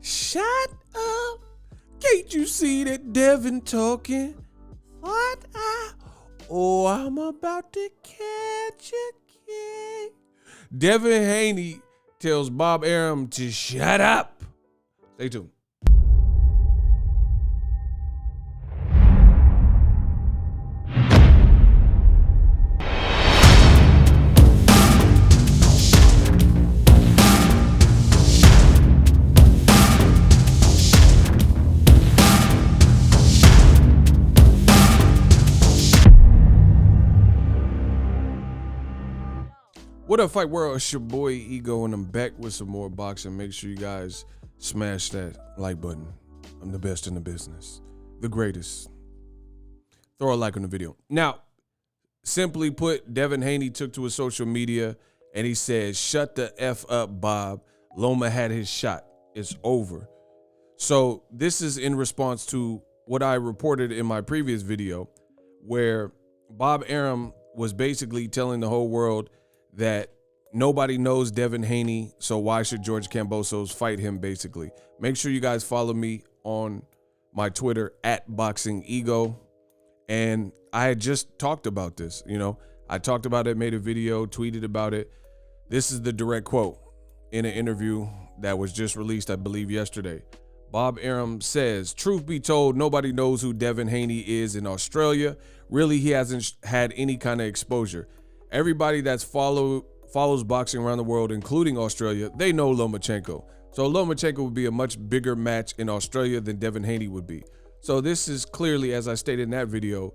Shut up. Can't you see that Devin talking? What? Oh, I'm about to catch a kid. Devin Haney tells Bob Arum to shut up. Stay tuned. What up, Fight World? It's your boy Ego, and I'm back with some more boxing. Make sure you guys smash that like button. I'm the best in the business, the greatest. Throw a like on the video. Now, simply put, Devin Haney took to his social media and he said, "Shut the F up, Bob. Loma had his shot. It's over." So this is in response to what I reported in my previous video, where Bob Arum was basically telling the whole world that nobody knows Devin Haney, so why should George Kambosos fight him, basically. Make sure you guys follow me on my Twitter at Boxingego. And I had just talked about this, I talked about it, made a video, tweeted about it. This is the direct quote in an interview that was just released, I believe, yesterday. Bob Arum says, "Truth be told, nobody knows who Devin Haney is in Australia. Really, he hasn't had any kind of exposure. Everybody that's follows boxing around the world, including Australia, they know Lomachenko. So Lomachenko would be a much bigger match in Australia than Devin Haney would be." So this is clearly, as I stated in that video,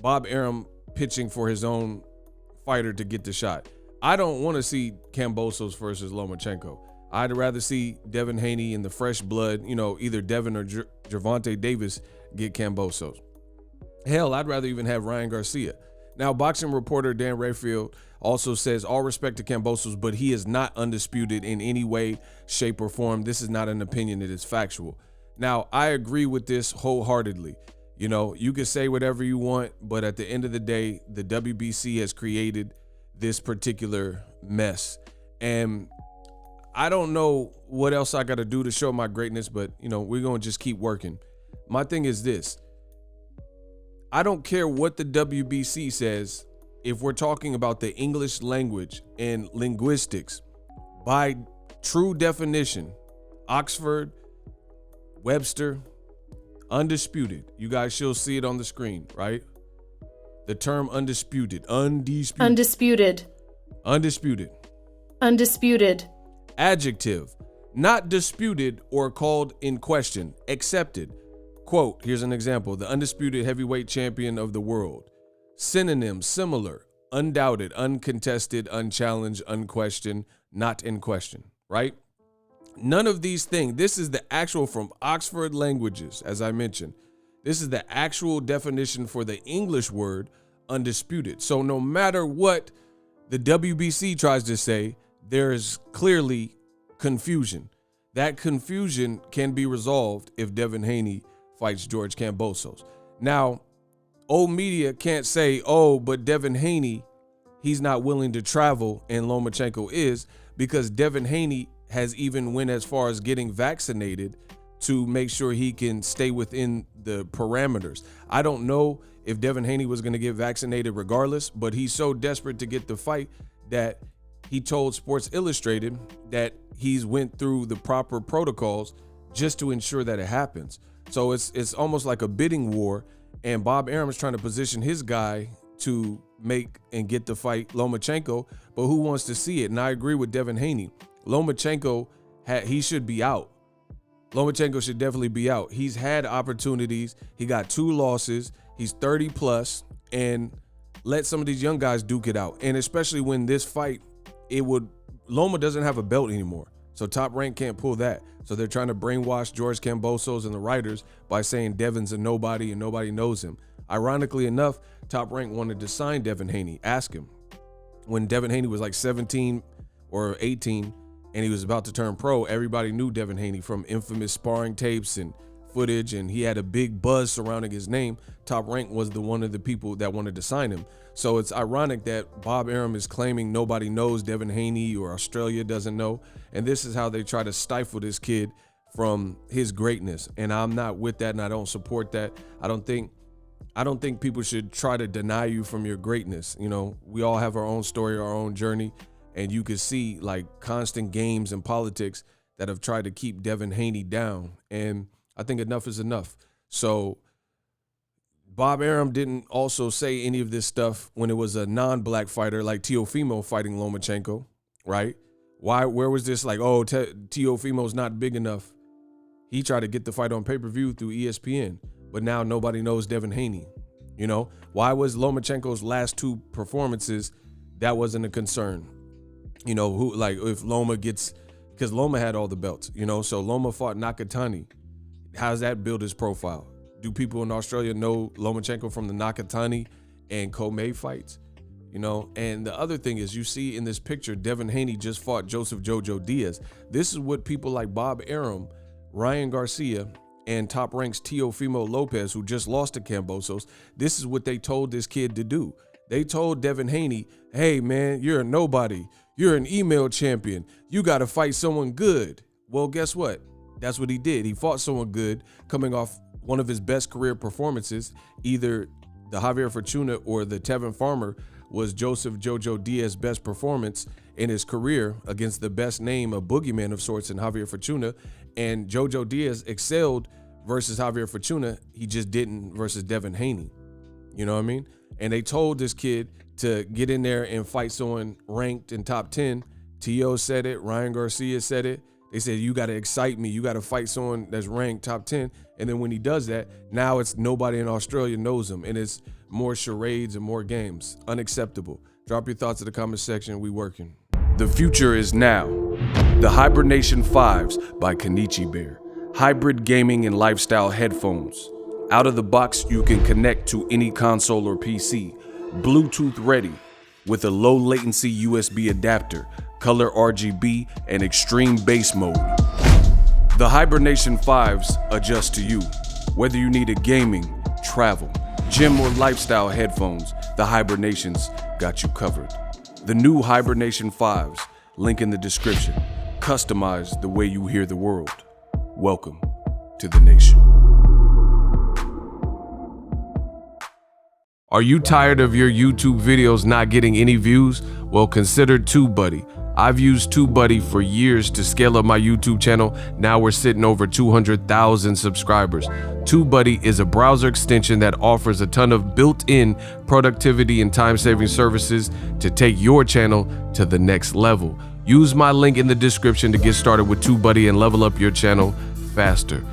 Bob Arum pitching for his own fighter to get the shot. I don't want to see Kambosos versus Lomachenko. I'd rather see Devin Haney in the fresh blood, either Devin or Gervonta Davis get Kambosos. Hell, I'd rather even have Ryan Garcia. Now, boxing reporter Dan Rayfield also says, "All respect to Kambosos, but he is not undisputed in any way, shape, or form. This is not an opinion, it is factual." Now, I agree with this wholeheartedly. You can say whatever you want, but at the end of the day, the WBC has created this particular mess. And I don't know what else I got to do to show my greatness, but, we're going to just keep working. My thing is this. I don't care what the WBC says if we're talking about the English language and linguistics. By true definition, Oxford, Webster, undisputed. You guys should see it on the screen, right? The term undisputed. Undisputed. Adjective, not disputed or called in question, accepted. Quote, here's an example: the undisputed heavyweight champion of the world. Synonym, similar, undoubted, uncontested, unchallenged, unquestioned, not in question, right? None of these things. This is the actual from Oxford Languages, as I mentioned. This is the actual definition for the English word undisputed. So no matter what the WBC tries to say, there is clearly confusion. That confusion can be resolved if Devin Haney fights George Kambosos. Now, old media can't say, "Oh, but Devin Haney, he's not willing to travel and Lomachenko is," because Devin Haney has even went as far as getting vaccinated to make sure he can stay within the parameters. I don't know if Devin Haney was going to get vaccinated regardless, but he's so desperate to get the fight that he told Sports Illustrated that he's went through the proper protocols just to ensure that it happens. So it's almost like a bidding war, and Bob Arum is trying to position his guy to make and get the fight Lomachenko, but who wants to see it? And I agree with Devin Haney. Lomachenko, he should be out. Lomachenko should definitely be out. He's had opportunities. He got 2 losses. He's 30 plus, and let some of these young guys duke it out. And especially when this fight, Loma doesn't have a belt anymore. So Top Rank can't pull that. So they're trying to brainwash George Kambosos and the writers by saying Devin's a nobody and nobody knows him. Ironically enough, Top Rank wanted to sign Devin Haney. Ask him. When Devin Haney was like 17 or 18 and he was about to turn pro, everybody knew Devin Haney from infamous sparring tapes and footage, and he had a big buzz surrounding his name. Top Rank was one of the people that wanted to sign him. So it's ironic that Bob Arum is claiming nobody knows Devin Haney or Australia doesn't know. And this is how they try to stifle this kid from his greatness. And I'm not with that, and I don't support that. I don't think people should try to deny you from your greatness. You know, we all have our own story, our own journey, and you can see like constant games and politics that have tried to keep Devin Haney down. And I think enough is enough. So Bob Arum didn't also say any of this stuff when it was a non-black fighter like Teofimo fighting Lomachenko, right? Where was this like, oh, Teofimo's not big enough? He tried to get the fight on pay-per-view through ESPN, but now nobody knows Devin Haney. You know, why was Lomachenko's last 2 performances, that wasn't a concern? You know, who, like, if Loma gets, because Loma had all the belts, you know, so Loma fought Nakatani. How's that build his profile? Do people in Australia know Lomachenko from the Nakatani and Comey fights? You know, and the other thing is, you see in this picture, Devin Haney just fought Joseph Jojo Diaz. This is what people like Bob Arum, Ryan Garcia, and Top Rank's Teofimo Lopez, who just lost to Kambosos, this is what they told this kid to do. They told Devin Haney, hey man, you're a nobody. You're an email champion. You got to fight someone good. Well, guess what? That's what he did. He fought someone good, coming off one of his best career performances. Either the Javier Fortuna or the Tevin Farmer was Joseph Jojo Diaz's best performance in his career against the best name, a boogeyman of sorts, in Javier Fortuna. And Jojo Diaz excelled versus Javier Fortuna. He just didn't versus Devin Haney. You know what I mean? And they told this kid to get in there and fight someone ranked in top 10. T.O. said it. Ryan Garcia said it. They said, you got to excite me. You got to fight someone that's ranked top 10. And then when he does that, now it's nobody in Australia knows him. And it's more charades and more games. Unacceptable. Drop your thoughts in the comment section. We working. The future is now. The Hibernation 5s by Kenichi Bear. Hybrid gaming and lifestyle headphones. Out of the box, you can connect to any console or PC. Bluetooth ready with a low latency USB adapter, color RGB, and extreme bass mode. The Hibernation 5s adjust to you. Whether you need a gaming, travel, gym, or lifestyle headphones, the Hibernations got you covered. The new Hibernation 5s, link in the description. Customize the way you hear the world. Welcome to the nation. Are you tired of your YouTube videos not getting any views? Well, consider TubeBuddy. I've used TubeBuddy for years to scale up my YouTube channel. Now we're sitting over 200,000 subscribers. TubeBuddy is a browser extension that offers a ton of built-in productivity and time-saving services to take your channel to the next level. Use my link in the description to get started with TubeBuddy and level up your channel faster.